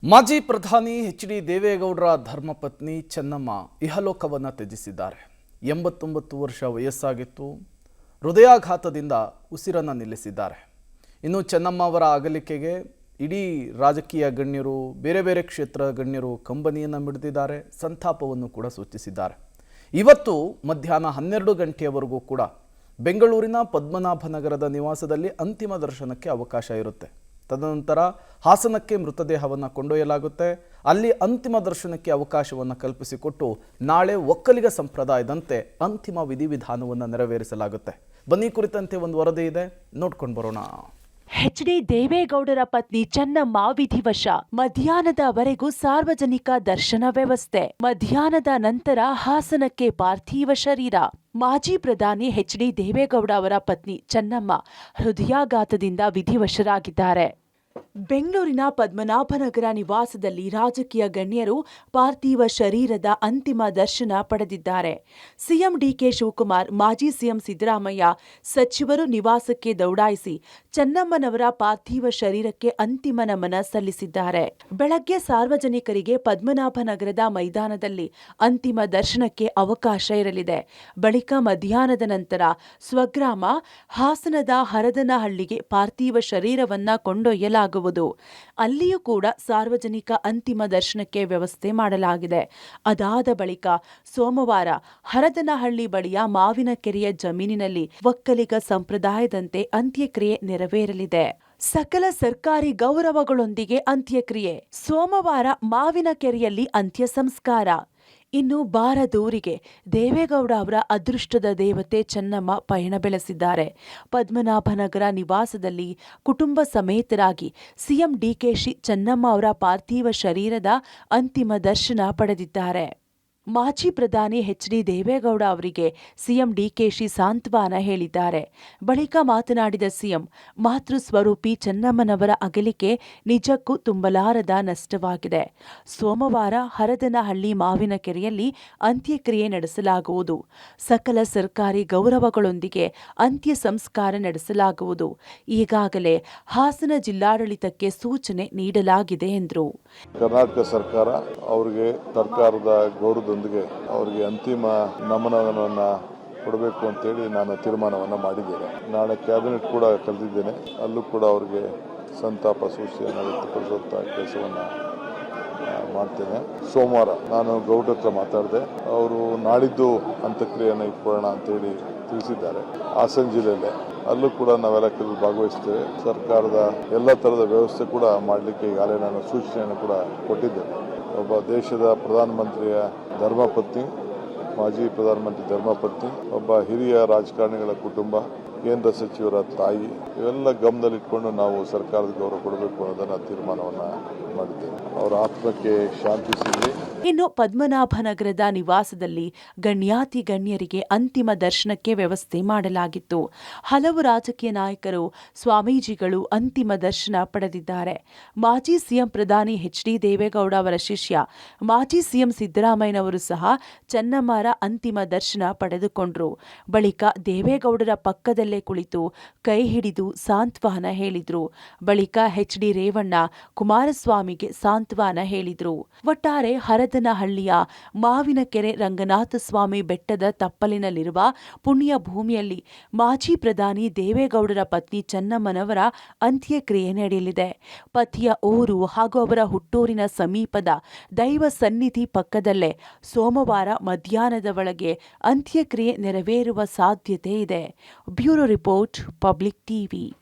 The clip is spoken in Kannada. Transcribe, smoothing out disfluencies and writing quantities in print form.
ಮಾಜಿ ಪ್ರಧಾನಿ ಎಚ್.ಡಿ. ದೇವೇಗೌಡರ ಧರ್ಮಪತ್ನಿ ಚೆನ್ನಮ್ಮ ಇಹಲೋಕವನ್ನು ತ್ಯಜಿಸಿದ್ದಾರೆ. 89 ವರ್ಷ ವಯಸ್ಸಾಗಿತ್ತು. ಹೃದಯಾಘಾತದಿಂದ ಉಸಿರನ್ನು ನಿಲ್ಲಿಸಿದ್ದಾರೆ. ಇನ್ನು ಚೆನ್ನಮ್ಮ ಅವರ ಅಗಲಿಕೆಗೆ ಇಡೀ ರಾಜಕೀಯ ಗಣ್ಯರು, ಬೇರೆ ಬೇರೆ ಕ್ಷೇತ್ರ ಗಣ್ಯರು ಕಂಬನಿಯನ್ನು ಮಿಡಿದಿದ್ದಾರೆ, ಸಂತಾಪವನ್ನು ಕೂಡ ಸೂಚಿಸಿದ್ದಾರೆ. ಇವತ್ತು ಮಧ್ಯಾಹ್ನ 12 ಗಂಟೆಯವರೆಗೂ ಕೂಡ ಬೆಂಗಳೂರಿನ ಪದ್ಮನಾಭನಗರದ ನಿವಾಸದಲ್ಲಿ ಅಂತಿಮ ದರ್ಶನಕ್ಕೆ ಅವಕಾಶ ಇರುತ್ತೆ. ತದನಂತರ ಹಾಸನಕ್ಕೆ ಮೃತದೇಹವನ್ನು ಕೊಂಡೊಯ್ಯಲಾಗುತ್ತೆ. ಅಲ್ಲಿ ಅಂತಿಮ ದರ್ಶನಕ್ಕೆ ಅವಕಾಶವನ್ನು ಕಲ್ಪಿಸಿಕೊಟ್ಟು ನಾಳೆ ಒಕ್ಕಲಿಗ ಸಂಪ್ರದಾಯದಂತೆ ಅಂತಿಮ ವಿಧಿವಿಧಾನವನ್ನು ನೆರವೇರಿಸಲಾಗುತ್ತೆ. ಬನ್ನಿ, ಕುರಿತಂತೆ ಒಂದು ವರದಿ ಇದೆ, ನೋಡ್ಕೊಂಡು ಬರೋಣ. ಎಚ್.ಡಿ. ದೇವೇಗೌಡರ ಪತ್ನಿ ಚೆನ್ನಮ್ಮ ವಿಧಿವಶ. ಮಧ್ಯಾಹ್ನದವರೆಗೂ ಸಾರ್ವಜನಿಕ ದರ್ಶನ ವ್ಯವಸ್ಥೆ. ಮಧ್ಯಾಹ್ನದ ನಂತರ ಹಾಸನಕ್ಕೆ ಪಾರ್ಥಿವ ಶರೀರ. ಮಾಜಿ ಪ್ರಧಾನಿ ಎಚ್.ಡಿ. ದೇವೇಗೌಡ ಅವರ ಪತ್ನಿ ಚೆನ್ನಮ್ಮ ಹೃದಯಾಘಾತದಿಂದ ವಿಧಿವಶರಾಗಿದ್ದಾರೆ. ಬೆಂಗಳೂರಿನ ಪದ್ಮನಾಭನಗರ ನಿವಾಸದಲ್ಲಿ ರಾಜಕೀಯ ಗಣ್ಯರು ಪಾರ್ಥಿವ ಶರೀರದ ಅಂತಿಮ ದರ್ಶನ ಪಡೆದಿದ್ದಾರೆ. ಸಿಎಂ ಡಿಕೆ ಶಿವಕುಮಾರ್, ಮಾಜಿ ಸಿಎಂ ಸಿದ್ದರಾಮಯ್ಯ ಸಚಿವರು ನಿವಾಸಕ್ಕೆ ದೌಡಾಯಿಸಿ ಚೆನ್ನಮ್ಮನವರ ಪಾರ್ಥಿವ ಶರೀರಕ್ಕೆ ಅಂತಿಮ ನಮನ ಸಲ್ಲಿಸಿದ್ದಾರೆ. ಬೆಳಗ್ಗೆ ಸಾರ್ವಜನಿಕರಿಗೆ ಪದ್ಮನಾಭನಗರದ ಮೈದಾನದಲ್ಲಿ ಅಂತಿಮ ದರ್ಶನಕ್ಕೆ ಅವಕಾಶ ಇರಲಿದೆ. ಬಳಿಕ ಮಧ್ಯಾಹ್ನದ ನಂತರ ಸ್ವಗ್ರಾಮ ಹಾಸನದ ಹರದನಹಳ್ಳಿಗೆ ಪಾರ್ಥಿವ ಶರೀರವನ್ನ ಕೊಂಡೊಯ್ಯಲಾಗುವುದು. ಅಲ್ಲಿಯೂ ಕೂಡ ಸಾರ್ವಜನಿಕ ಅಂತಿಮ ದರ್ಶನಕ್ಕೆ ವ್ಯವಸ್ಥೆ ಮಾಡಲಾಗಿದೆ. ಅದಾದ ಬಳಿಕ ಸೋಮವಾರ ಹರದನಹಳ್ಳಿ ಬಳಿಯ ಮಾವಿನಕೆರೆಯ ಜಮೀನಿನಲ್ಲಿ ಒಕ್ಕಲಿಗ ಸಂಪ್ರದಾಯದಂತೆ ಅಂತ್ಯಕ್ರಿಯೆ ನೆರವೇರಲಿದೆ. ಸಕಲ ಸರ್ಕಾರಿ ಗೌರವಗಳೊಂದಿಗೆ ಅಂತ್ಯಕ್ರಿಯೆ. ಸೋಮವಾರ ಮಾವಿನಕೆರೆಯಲ್ಲಿ ಅಂತ್ಯ ಸಂಸ್ಕಾರ. ಇನ್ನು ಬಾರದೂರಿಗೆ ದೇವೇಗೌಡ ಅವರ ಅದೃಷ್ಟದ ದೇವತೆ ಚೆನ್ನಮ್ಮ ಪಯಣ ಬೆಳೆಸಿದ್ದಾರೆ. ಪದ್ಮನಾಭನಗರ ನಿವಾಸದಲ್ಲಿ ಕುಟುಂಬ ಸಮೇತರಾಗಿ ಸಿಎಂ ಡಿಕೆಶಿ ಚೆನ್ನಮ್ಮ ಅವರ ಪಾರ್ಥಿವ ಶರೀರದ ಅಂತಿಮ ದರ್ಶನ ಪಡೆದಿದ್ದಾರೆ. ಮಾಜಿ ಪ್ರಧಾನಿ ಎಚ್.ಡಿ. ದೇವೇಗೌಡ ಅವರಿಗೆ ಸಿಎಂ ಡಿಕೆಶಿ ಸಾಂತ್ವನ ಹೇಳಿದ್ದಾರೆ. ಬಳಿಕ ಮಾತನಾಡಿದ ಸಿಎಂ, ಮಾತೃ ಸ್ವರೂಪಿ ಚೆನ್ನಮ್ಮನವರ ಅಗಲಿಕೆ ನಿಜಕ್ಕೂ ತುಂಬಲಾರದ ನಷ್ಟವಾಗಿದೆ. ಸೋಮವಾರ ಹರದನಹಳ್ಳಿ ಮಾವಿನಕೆರೆಯಲ್ಲಿ ಅಂತ್ಯಕ್ರಿಯೆ ನಡೆಸಲಾಗುವುದು. ಸಕಲ ಸರ್ಕಾರಿ ಗೌರವಗಳೊಂದಿಗೆ ಅಂತ್ಯ ಸಂಸ್ಕಾರ ನಡೆಸಲಾಗುವುದು. ಈಗಾಗಲೇ ಹಾಸನ ಜಿಲ್ಲಾಡಳಿತಕ್ಕೆ ಸೂಚನೆ ನೀಡಲಾಗಿದೆ ಎಂದರು. ಕರ್ನಾಟಕ ಸರ್ಕಾರ ಅವರಿಗೆ ಸರ್ಕಾರದ ಗೌರವದೊಂದಿಗೆ ಅವರಿಗೆ ಅಂತಿಮ ನಮನವನ್ನು ಕೊಡಬೇಕು ಅಂತೇಳಿ ನಾನು ತೀರ್ಮಾನವನ್ನು ಮಾಡಿದ್ದೇನೆ. ನಾಳೆ ಕ್ಯಾಬಿನೆಟ್ ಕೂಡ ಕರೆದಿದ್ದೇನೆ. ಅಲ್ಲೂ ಕೂಡ ಅವರಿಗೆ ಸಂತಾಪ ಸೂಚನೆಯನ್ನು ವ್ಯಕ್ತಪಡಿಸುವಂಥ ಕೆಲಸವನ್ನು ಮಾಡ್ತೇನೆ. ಸೋಮವಾರ ನಾನು ಗೌಡ್ರ ಹತ್ರ ಮಾತಾಡಿದೆ. ಅವರು ನಾಳಿದ್ದು ಅಂತ್ಯಕ್ರಿಯೆಯನ್ನು ಇಟ್ಕೊಳ್ಳೋಣ ಅಂತೇಳಿ ತಿಳಿಸಿದ್ದಾರೆ. ಹಾಸನ ಜಿಲ್ಲೆಯಲ್ಲೇ ಅಲ್ಲೂ ಕೂಡ ನಾವೆಲ್ಲ ಕೆಲವು ಭಾಗವಹಿಸ್ತೇವೆ. ಸರ್ಕಾರದ ಎಲ್ಲ ಥರದ ವ್ಯವಸ್ಥೆ ಕೂಡ ಮಾಡಲಿಕ್ಕೆ ಈಗಾಗಲೇ ನಾನು ಸೂಚನೆಯನ್ನು ಕೂಡ ಕೊಟ್ಟಿದ್ದೇನೆ. ಒಬ್ಬ ದೇಶದ ಪ್ರಧಾನಮಂತ್ರಿಯ ಧರ್ಮಪತ್ನಿ, ಮಾಜಿ ಪ್ರಧಾನಮಂತ್ರಿ ಧರ್ಮಪತ್ನಿ, ಒಬ್ಬ ಹಿರಿಯ ರಾಜಕಾರಣಿಗಳ ಕುಟುಂಬ, ಕೇಂದ್ರ ಸಚಿವರ ತಾಯಿ, ಇವೆಲ್ಲ ಗಮನದಲ್ಲಿಟ್ಕೊಂಡು ನಾವು ಸರ್ಕಾರದ ಗೌರವ ಕೊಡಬೇಕು ಅನ್ನೋದನ್ನ ತೀರ್ಮಾನವನ್ನ ಮಾಡಿದ್ದೇವೆ. ಅವರ ಆತ್ಮಕ್ಕೆ ಶಾಂತಿ ಸಿಗಲಿ. ಇನ್ನು ಪದ್ಮನಾಭನಗರದ ನಿವಾಸದಲ್ಲಿ ಗಣ್ಯಾತಿ ಗಣ್ಯರಿಗೆ ಅಂತಿಮ ದರ್ಶನಕ್ಕೆ ವ್ಯವಸ್ಥೆ ಮಾಡಲಾಗಿತ್ತು. ಹಲವು ರಾಜಕೀಯ ನಾಯಕರು, ಸ್ವಾಮೀಜಿಗಳು ಅಂತಿಮ ದರ್ಶನ ಪಡೆದಿದ್ದಾರೆ. ಮಾಜಿ ಸಿಎಂ ಪ್ರಧಾನಿ ಎಚ್.ಡಿ. ದೇವೇಗೌಡ ಅವರ ಶಿಷ್ಯ ಮಾಜಿ ಸಿಎಂ ಸಿದ್ದರಾಮಯ್ಯನವರು ಸಹ ಚೆನ್ನಮ್ಮರ ಅಂತಿಮ ದರ್ಶನ ಪಡೆದುಕೊಂಡರು. ಬಳಿಕ ದೇವೇಗೌಡರ ಪಕ್ಕದಲ್ಲೇ ಕುಳಿತು ಕೈ ಹಿಡಿದು ಸಾಂತ್ವನ ಹೇಳಿದ್ರು. ಬಳಿಕ ಎಚ್.ಡಿ. ರೇವಣ್ಣ ಕುಮಾರಸ್ವಾಮಿಗೆ ಸಾಂತ್ವನ ಹೇಳಿದ್ರು. ಒಟ್ಟಾರೆ ಹರದನಹಳ್ಳಿಯ ಮಾವಿನಕೆರೆ ರಂಗನಾಥಸ್ವಾಮಿ ಬೆಟ್ಟದ ತಪ್ಪಲಿನಲ್ಲಿರುವ ಪುಣ್ಯ ಭೂಮಿಯಲ್ಲಿ ಮಾಜಿ ಪ್ರಧಾನಿ ದೇವೇಗೌಡರ ಪತ್ನಿ ಚೆನ್ನಮ್ಮನವರ ಅಂತ್ಯಕ್ರಿಯೆ ನಡೆಯಲಿದೆ. ಪತಿಯ ಊರು ಹಾಗೂ ಅವರ ಹುಟ್ಟೂರಿನ ಸಮೀಪದ ದೈವ ಸನ್ನಿಧಿ ಪಕ್ಕದಲ್ಲೇ ಸೋಮವಾರ ಮಧ್ಯಾಹ್ನದ ಒಳಗೆ ಅಂತ್ಯಕ್ರಿಯೆ ನೆರವೇರುವ ಸಾಧ್ಯತೆ ಇದೆ. Bureau report, public TV.